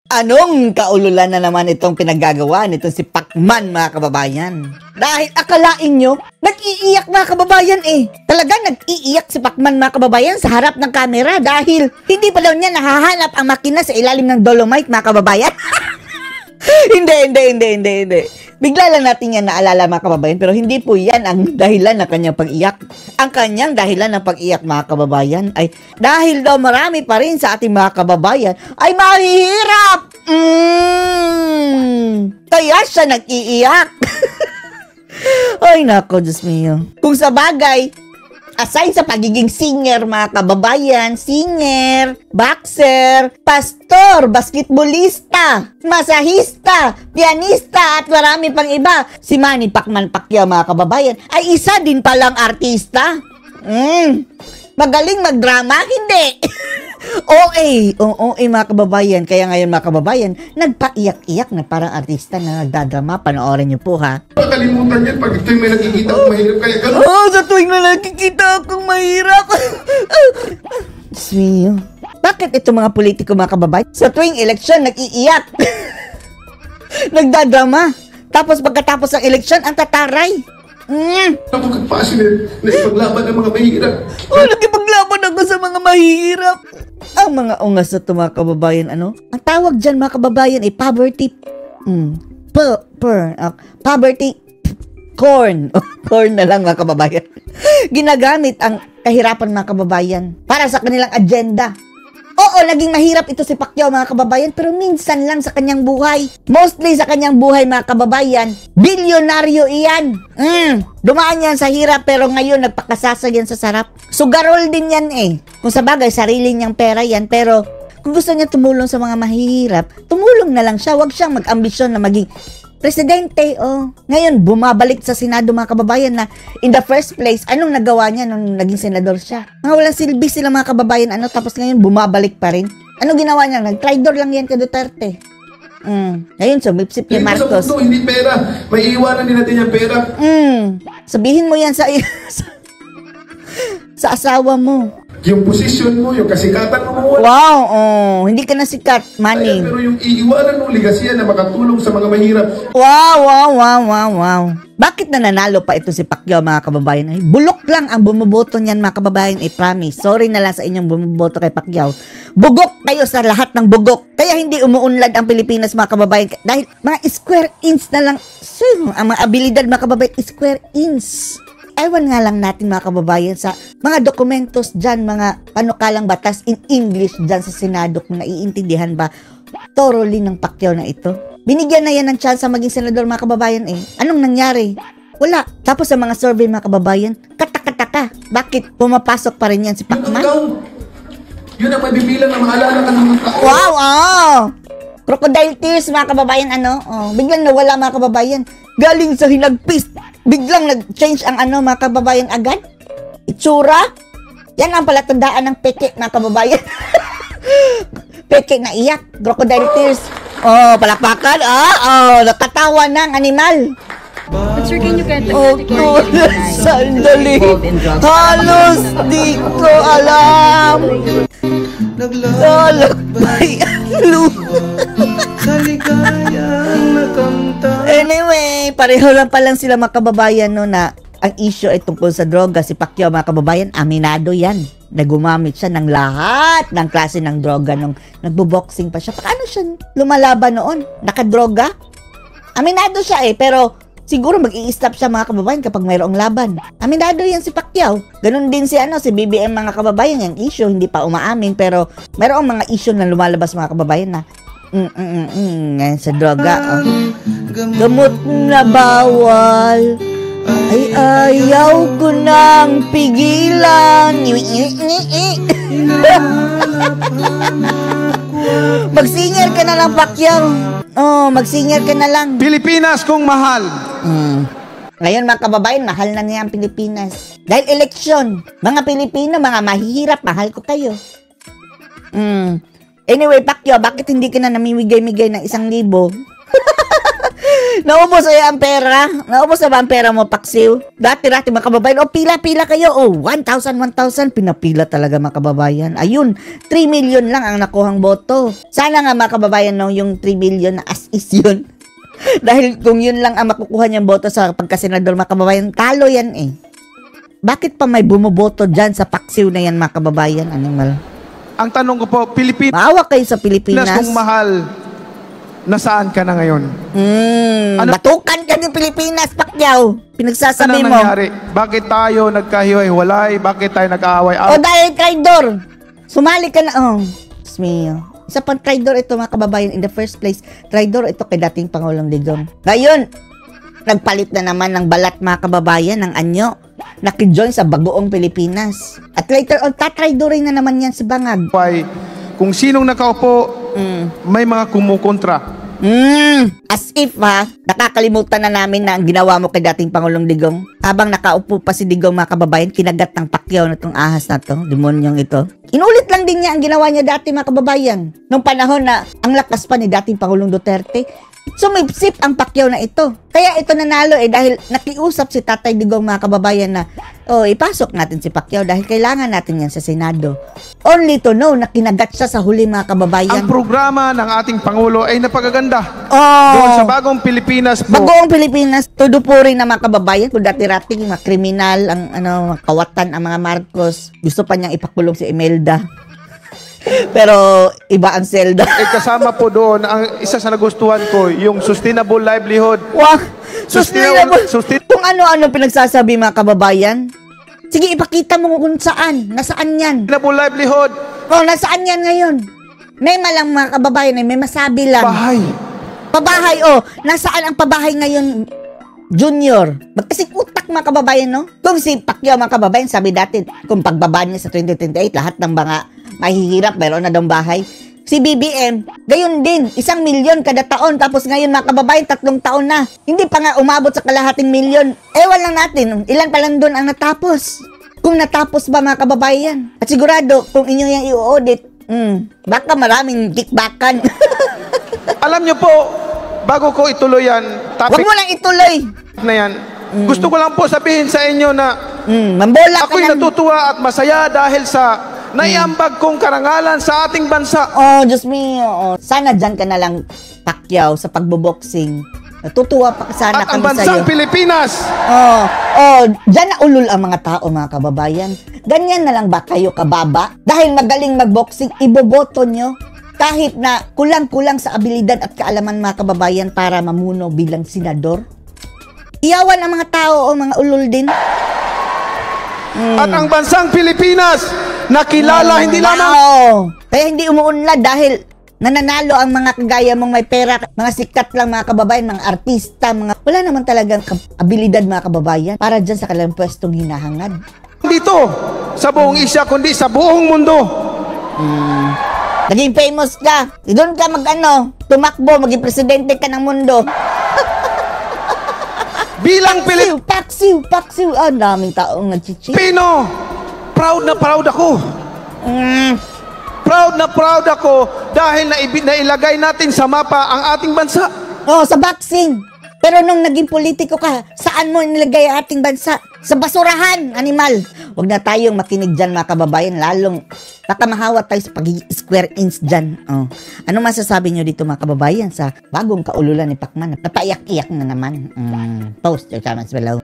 Anong kaululan na naman itong pinaggagawa nitong si Pacman, mga kababayan? Dahil akalain nyo, nag-iiyak mga kababayan eh. Talagang nag-iiyak si Pacman, mga kababayan, sa harap ng kamera dahil hindi pa daw niya nahahanap ang makina sa ilalim ng Dolomite, mga kababayan. Hindi. Bigla lang natin yan naalala, mga kababayan, pero hindi po yan ang dahilan ng kanyang pag-iyak. Ang kanyang dahilan ng pag-iyak, mga kababayan, ay dahil daw marami pa rin sa ating mga kababayan ay mahihirap. Kaya siya nag-iiyak. Ay, nako, Diyos mio. Kung sa bagay, aside sa pagiging singer, mga kababayan, singer, boxer, pastor, basketballista, masahista, pianista, at marami pang iba, si Manny Pacman Pacquiao, mga kababayan, ay isa din palang artista. Magaling magdrama? Hindi. OA, mga kababayan. Kaya ngayon, mga kababayan, nagpaiyak-iyak na parang artista na nagdadrama. Panoorin niyo po, ha? Nakalimutan yan pag tuwing may nakikita akong mahirap. Kaya gano'n. Sa tuwing na nakikita akong mahirap. Swiyo. Bakit ito mga politiko, mga kababayan? Sa tuwing eleksyon, nag-iiyak. Nagdadrama. Tapos pagkatapos ng eleksyon, ang tataray. Napaka-passionate na ipaglaban ng mga mahirap. Nagipaglaban ako sa mga mahirap. Ang mga ungas na ito, mga kababayan, ano? Ang tawag dyan, mga kababayan, ay poverty. Poverty corn. Corn na lang, mga kababayan. Ginagamit ang kahirapan, mga kababayan, para sa kanilang agenda. Oo, naging mahirap ito si Pacquiao, mga kababayan, pero minsan lang sa kanyang buhay. Mostly sa kanyang buhay, mga kababayan, bilyonaryo iyan. Dumaan yan sa hirap, pero ngayon nagpakasasa yan sa sarap. Sugarol din yan eh. Kung sa bagay, sarili niyang pera yan, pero kung gusto niya tumulong sa mga mahihirap, tumulong na lang siya. Huwag siyang mag-ambisyon na maging presidente. Ngayon, bumabalik sa Senado, mga kababayan, na in the first place, anong nagawa niya nung naging senador siya? Mga walang silbi sila, mga kababayan, tapos ngayon bumabalik pa rin. Ano ginawa niya? Nag-traitor lang yan kay Duterte. Ngayon, sumipsip kay Marcos. Sa mundo, hindi pera. May iiwanan din natin yung pera. Sabihin mo yan sa sa asawa mo. Yung posisyon mo, yung kasikatan mo. Wow, hindi ka na sikat, Manny. Pero yung iiwanan mong ligasya na makatulong sa mga mahirap. Wow. Bakit nananalo pa ito si Pacquiao, mga kababayan? Ay, bulok lang ang bumuboto niyan, mga kababayan. I promise. Sorry na lang sa inyong bumuboto kay Pacquiao. Bugok kayo sa lahat ng bugok. Kaya hindi umuunlad ang Pilipinas, mga kababayan. Dahil mga square inch na lang. Ang mga abilidad, mga kababayan, square inch. Ewan nga lang natin, mga kababayan, sa mga dokumentos dyan, mga panukalang batas in English dyan sa Senado, kung naiintindihan ba thoroughly ng Pacquiao na ito. Binigyan na yan ng chance sa maging senador, mga kababayan eh. Anong nangyari? Wala. Tapos sa mga survey, mga kababayan, katakataka. Bakit pumapasok pa rin yan si Pacman? Yun ang mabibilang na maalala ka ng mga tao. Wow. Crocodile tears, mga kababayan, biglang nawala, mga kababayan. Galing sa hinagpis, biglang nag-change ang mga kababayan agad. Itsura. Yan ang palatandaan ng peke, mga kababayan. Peke na iyak. Crocodile tears. Palapakan. Nakatawa ng animal. But sir, can you get the sandali. Halos di ko alam. Naglalakbay ang lupa. Anyway, pareho lang pa lang sila, mga kababayan, na ang issue ay tungkol sa droga. Si Pacquiao, mga kababayan, aminado yan. Nagumamit siya ng lahat ng klase ng droga nung nagbo-boxing pa siya. Paano siya lumalaban noon? Nakadroga? Aminado siya pero siguro mag-i-stop siya, mga kababayan, kapag mayroong laban. Aminado yan si Pacquiao. Ganun din si BBM, mga kababayan. Yung issue, hindi pa umaamin, pero mayroong mga issue na lumalabas, mga kababayan, na ngayon sa droga. Gamot na bawal ay ayaw ko nang pigilan. Magsinger ka na lang, Pacquiao. Magsinger ka na lang. Pilipinas kong mahal. Ngayon, mga kababayan, mahal na niya ang Pilipinas. Dahil eleksyon, mga Pilipino, mga mahihirap, mahal ko kayo. Anyway, Pacquiao, bakit hindi ka na namimigay-migay ng 1,000? Naubos ay ang pera. Naubos na ba ang pera mo, Paksiw? Dati-dati mga kababayan. O, pila-pila kayo. O, 1,000, 1,000. Pinapila talaga mga kababayan. Ayun, 3 million lang ang nakuhang boto. Sana nga mga kababayan, no, yung 3 million na as is yun. Dahil kung yun lang ang makukuha niyang boto sa pagkasenador mga kababayan, talo yan eh. Bakit pa may bumoboto dyan sa Paksiw na yan mga kababayan, Animal? Ang tanong ko po, Pilipinas Maawa kayo sa Pilipinas. kung mahal, nasaan ka na ngayon? Ano- Batukan ka ng Pilipinas, Pacquiao. Pinagsasabi Ano mo. nangyari? Bakit tayo nagkahiwa-hiwalay? Bakit tayo nag-aaway? O dahil traidor. Sumali ka na. Oh, Diyos mio. Isa pang traidor ito mga kababayan. In the first place, traidor ito kay dating Pangulong Digong. Ngayon, nagpalit na naman ng balat mga kababayan ng anyo. Nakijoin sa bagoong Pilipinas. At later on, tatraidorin na naman yan si Bangag. Kung sinong nakaupo, may mga kumukontra. As if ha, nakakalimutan na namin na ang ginawa mo kay dating Pangulong Digong. Habang nakaupo pa si Digong mga kababayan, kinagat ng Pacquiao na itong ahas na to, demonyong ito. Inulit lang din niya ang ginawa niya dati mga kababayan. Nung panahon na ang lakas pa ni dating Pangulong Duterte, sumipsip ang Pacquiao na ito. Kaya ito nanalo dahil nakiusap si Tatay Digong mga kababayan na ipasok natin si Pacquiao dahil kailangan natin yan sa Senado. Only to know na kinagat siya sa huli mga kababayan. Ang programa ng ating Pangulo ay napakaganda. Oh, Doon sa bagong Pilipinas po. Bagoong Pilipinas, tudupurin na mga kababayan kung dati-rating mga kriminal, ang mga kawatan, ang mga Marcos. Gusto pa niyang ipakulong si Imelda. Pero iba ang selda. Kasama po doon, ang isa sa nagustuhan ko, yung sustainable livelihood. Wah, sustainable. Sustain- Kung ano-ano pinagsasabi mga kababayan. Sige, ipakita mo kung saan. Nasaan yan? Sustainable livelihood. Nasaan yan ngayon? May malang mga kababayan, may masabi lang. Bahay. Pabahay, nasaan ang pabahay ngayon, Junior? Magkasing utak mga kababayan, no? Kung si Pacquiao mga kababayan, sabi dati, kung pagbaba niya sa 2028, lahat ng mga mahihirap, meron na daw bahay. Si BBM, gayon din, 1 milyon kada taon, tapos ngayon mga kababayan, 3 taon na. Hindi pa nga umabot sa kalahating milyon. Ewan lang natin, ilan pa lang doon ang natapos. Kung natapos ba mga kababayan? At sigurado, kung inyo yung i-audit, baka maraming kickbackan. Alam niyo po, bago ko ituloy yan, Huwag topic mo lang ituloy. na yan, gusto ko lang po sabihin sa inyo na Mambola ka ako'y ng... natutuwa at masaya dahil sa naiambag kong karangalan sa ating bansa. Diyos mio. Sana dyan ka na lang, Pacquiao, sa pagboboxing. Natutuwa pa sana At ang kami bansang sa'yo. Pilipinas, Dyan na ulol ang mga tao, mga kababayan. Ganyan na lang ba kayo kababa? Dahil magaling magboxing, iboboto nyo. Kahit na kulang-kulang sa abilidad at kaalaman mga kababayan para mamuno bilang senador. Iyawan ang mga tao o mga ulol din. at ang bansang Pilipinas, nakilala hindi lamang Kaya hindi umuunlad dahil nananalo ang mga kagaya mong may pera, mga sikat lang mga kababayan, mga artista, wala naman talagang abilidad mga kababayan para dyan sa kanilang pwestong hinahangad. dito sa buong Isya, kundi sa buong mundo. Naging famous ka, doon ka tumakbo, maging presidente ka ng mundo. Bilang Paksiw. Ang daming taong nagchichik. Pilipino, proud na proud ako. Proud na proud ako dahil nailagay natin sa mapa ang ating bansa. Sa boxing. Pero nung naging politiko ka, saan mo nilagay ang ating bansa? Sa basurahan, animal. Huwag na tayong makinig dyan mga kababayan, lalong baka mahawa tayo sa pagiging square inch dyan. Ano masasabi nyo dito mga kababayan sa bagong kaululan ni Pacman? Napaiyak-iyak na naman. Post your comments below.